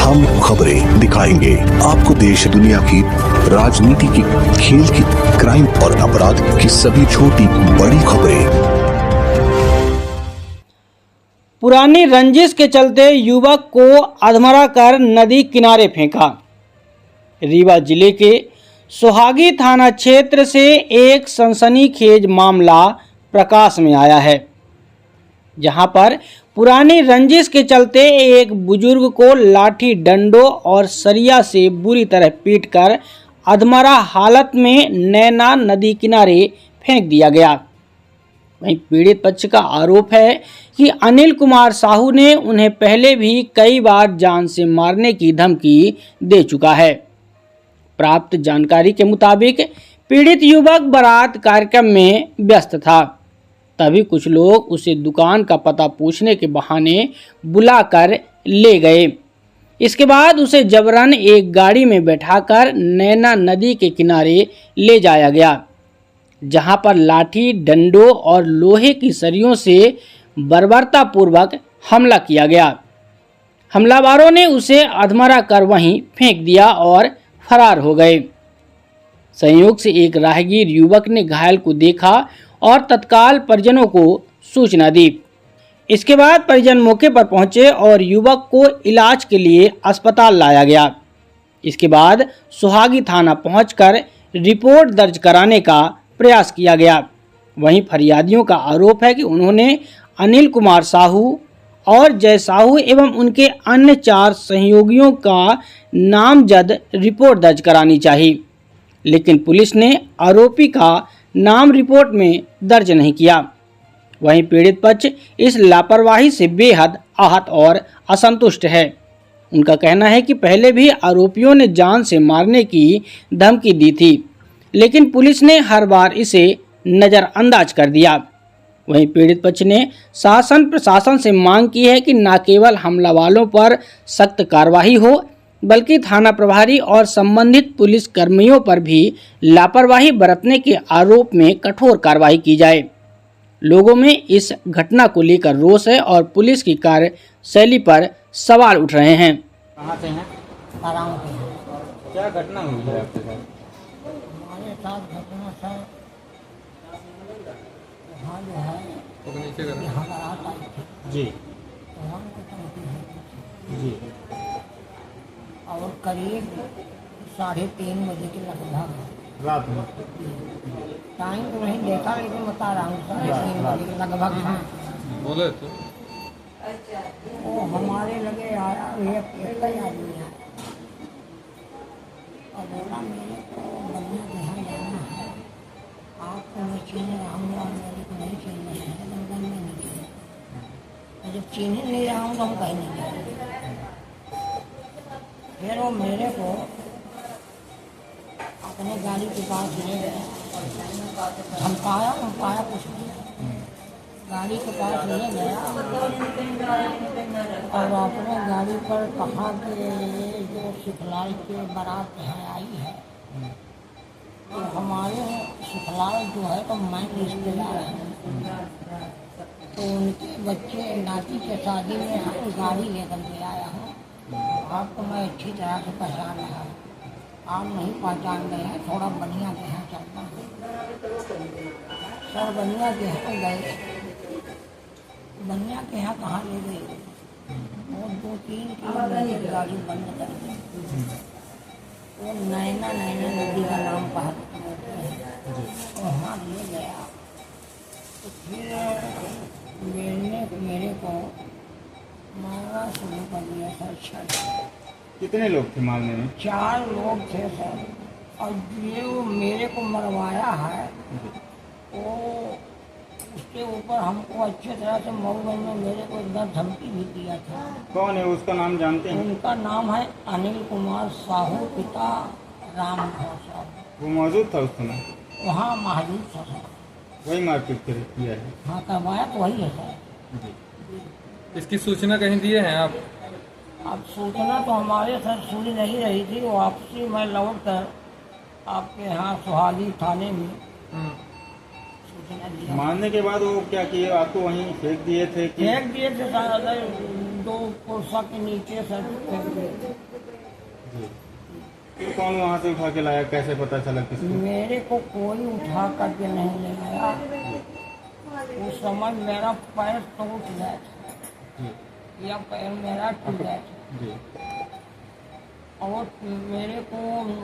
हम खबरें दिखाएंगे आपको देश दुनिया की, राजनीति की, खेल की, क्राइम और अपराध की सभी छोटी बड़ी खबरें। पुरानी रंजिश के चलते युवक को अधमरा कर नदी किनारे फेंका। रीवा जिले के सोहागी थाना क्षेत्र से एक सनसनीखेज मामला प्रकाश में आया है, जहां पर पुरानी रंजिश के चलते एक बुजुर्ग को लाठी डंडों और सरिया से बुरी तरह पीटकर अधमरा हालत में नैना नदी किनारे फेंक दिया गया। वहीं पीड़ित पक्ष का आरोप है कि अनिल कुमार साहू ने उन्हें पहले भी कई बार जान से मारने की धमकी दे चुका है। प्राप्त जानकारी के मुताबिक पीड़ित युवक बारात कार्यक्रम में व्यस्त था, तभी कुछ लोग उसे दुकान का पता पूछने के बहाने बुलाकर ले गए। इसके बाद उसे जबरन एक गाड़ी में बैठाकर नैना नदी के किनारे ले जाया गया, जहां पर लाठी डंडों और लोहे की सरियों से बर्बरतापूर्वक हमला किया गया। हमलावरों ने उसे अधमरा कर वहीं फेंक दिया और फरार हो गए। संयोग से एक राहगीर युवक ने घायल को देखा और तत्काल परिजनों को सूचना दी। इसके बाद परिजन मौके पर पहुंचे और युवक को इलाज के लिए अस्पताल लाया गया। इसके बाद सोहागी थाना पहुंचकर रिपोर्ट दर्ज कराने का प्रयास किया गया। वहीं फरियादियों का आरोप है कि उन्होंने अनिल कुमार साहू और जय साहू एवं उनके अन्य 4 सहयोगियों का नामजद रिपोर्ट दर्ज करानी चाहिए, लेकिन पुलिस ने आरोपी का नाम रिपोर्ट में दर्ज नहीं किया। वहीं पीड़ित पक्ष इस लापरवाही से बेहद आहत और असंतुष्ट है। उनका कहना है कि पहले भी आरोपियों ने जान से मारने की धमकी दी थी, लेकिन पुलिस ने हर बार इसे नज़रअंदाज कर दिया। वहीं पीड़ित पक्ष ने शासन प्रशासन से मांग की है कि न केवल हमला वालों पर सख्त कार्रवाई हो, बल्कि थाना प्रभारी और संबंधित पुलिस कर्मियों पर भी लापरवाही बरतने के आरोप में कठोर कार्रवाई की जाए। लोगों में इस घटना को लेकर रोष है और पुलिस की कार्यशैली पर सवाल उठ रहे हैं। कहाँ से हैं? आराम से क्या घटना हुई है आपके साथ? हमारे साथ घटना था, वहाँ जो है यहाँ बारात आई थी, जी वहाँ को टंकी है जी और करीब 3:30 बजे के लगभग, रात में टाइम तो नहीं देखा लेकिन बता रहा हूँ 3:30 बजे के लगभग हाँ। बोले तो वो हमारे लगे आया, एक आदमी आया और बोला मेरे को बनिया यहाँ जाना है, आपको मैं चीन रहा हूँ और मेरे को नहीं चीन रहे हैं, लंदन में नहीं चीन। और जब चीन ही नहीं रहा हूँ तो हम कहीं नहीं जाएंगे। फिर वो मेरे को अपने गाड़ी के पास ले गया, धमकाया कुछ नहीं, गाड़ी के पास ले गया और अपने गाड़ी पर कहा कि जो सिखलाई के बारात है आई है, तो हमारे सिखलाई जो है तो मैं रिश्तेदार है, तो उनके बच्चे नाती के शादी में हम गाड़ी लेकर के आया हूँ, आपको मैं अच्छी तरह से पहचान रहा हूँ, आप नहीं पहचान गए हैं, थोड़ा बनिया के यहाँ चलता हूँ। सर बनिया के यहाँ गए, बनिया के यहाँ कहाँ ले गए, वो 2-3 किलोमीटर की गाड़ी बंद कर दी। वो नैना नदी का नाम पहाड़ वहाँ ले गया, तो फिर मेरे को मारना शुरू कर दिया सर। कितने लोग थे मारने में? 4 लोग थे सर, और जो मेरे को मरवाया है वो उसके ऊपर हमको अच्छे तरह से मऊ में मेरे को एकदम धमकी भी दिया था। कौन है, उसका नाम जानते हैं? उनका नाम है अनिल कुमार साहू, पिता राम साहू। वो मौजूद था उस समय? वहाँ मौजूद था सर। वही मारपीट किया है? हाँ करवाया तो वही है सर। इसकी सूचना कहीं दिए हैं आप? अब सूचना तो हमारे सर सुनी नहीं रही थी, वापसी मैं लौट कर आपके यहाँ सोहागी थाने में सूचना दिया। मारने के बाद वो क्या किए, आपको वहीं फेंक दिए थे कि? फेंक दिए थे सर, दो पुरुषों के नीचे सर फेंक दिए। जी फिर कौन वहाँ से उठा के लाया, कैसे पता चला किसको? मेरे को कोई उठा करके नहीं ले आया। उस समय मेरा पैर टूट गया था, जी या पैर मेरा टूट गया था जी और मेरे को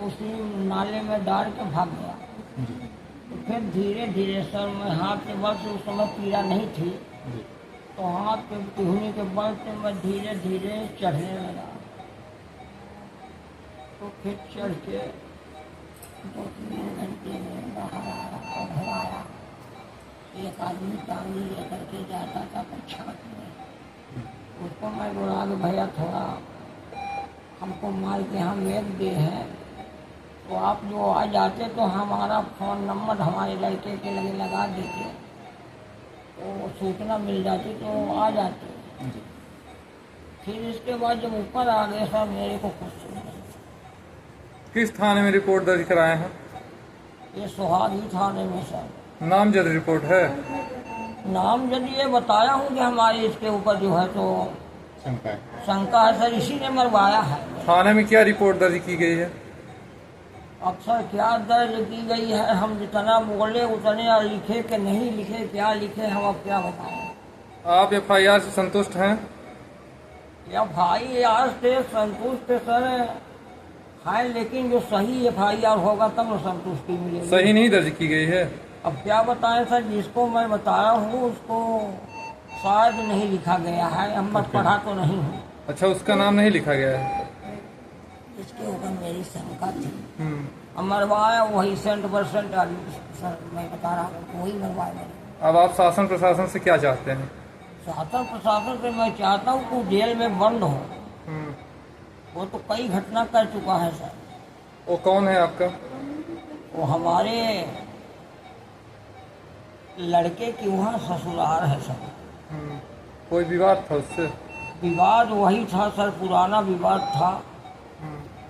उसी नाले में डाल के भाग गया। जी तो फिर धीरे धीरे सर मैं हाथ के बल से, उस समय पीड़ा नहीं थी, जी तो हाथ के टहनी के बल से मैं धीरे धीरे चढ़ने लगा। तो फिर चढ़ के 2-3 घंटे में बाहर आया और घर आया। एक आदमी टांगी लेकर के जाता था छत में, उसको मैं बोला कि भैया थोड़ा हमको माल के यहाँ मेघ दे है, तो आप जो आ जाते तो हमारा फ़ोन नंबर हमारे लड़के के लगे लगा देते, तो सूचना मिल जाती तो आ जाते। फिर इसके बाद जब ऊपर आ गए सर मेरे को कुछ नहीं। किस थाने में रिपोर्ट दर्ज कराए हैं? ये सुहागी थाने में सर। नामजद रिपोर्ट है? नाम यदि ये बताया हूँ कि हमारे इसके ऊपर जो है तो शंका है। शंका है सर, इसी ने मरवाया है। थाने में क्या रिपोर्ट दर्ज की गई है? अक्सर क्या दर्ज की गई है, हम जितना बोले उतने, और लिखे कि नहीं लिखे, क्या लिखे हम अब क्या बताएं। आप FIR से संतुष्ट हैं? या भाई आज से संतुष्ट सर है, लेकिन जो सही FIR होगा तब न संतुष्टि मिलेगी। सही नहीं दर्ज की गई है? अब क्या बताएं सर, जिसको मैं बताया हूँ उसको शायद नहीं लिखा गया है, हम पढ़ा तो नहीं हूँ। अच्छा, उसका नाम नहीं लिखा गया है? इसके ऊपर मेरी शंका थी। अब मरवाया वही 100% आदमी सर, मैं बता रहा हूँ वही मरवाया मैंने। अब आप शासन प्रशासन से क्या चाहते हैं? शासन प्रशासन से मैं चाहता हूँ कि जेल में बंद हो। वो तो कई घटना कर चुका है सर। वो कौन है आपका? वो हमारे लड़के की वहाँ ससुराल है सर। कोई विवाद था उससे? विवाद वही था सर, पुराना विवाद था।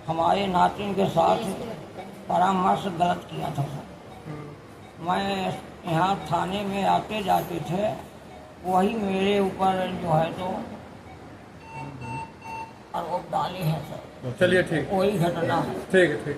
हमारे नातिन के साथ परामर्श गलत किया था सर। मैं यहाँ थाने में आते जाते थे, वही मेरे ऊपर जो है तो आरोप डाले हैं सर। चलिए ठीक, वही घटना है। ठीक है, ठीक।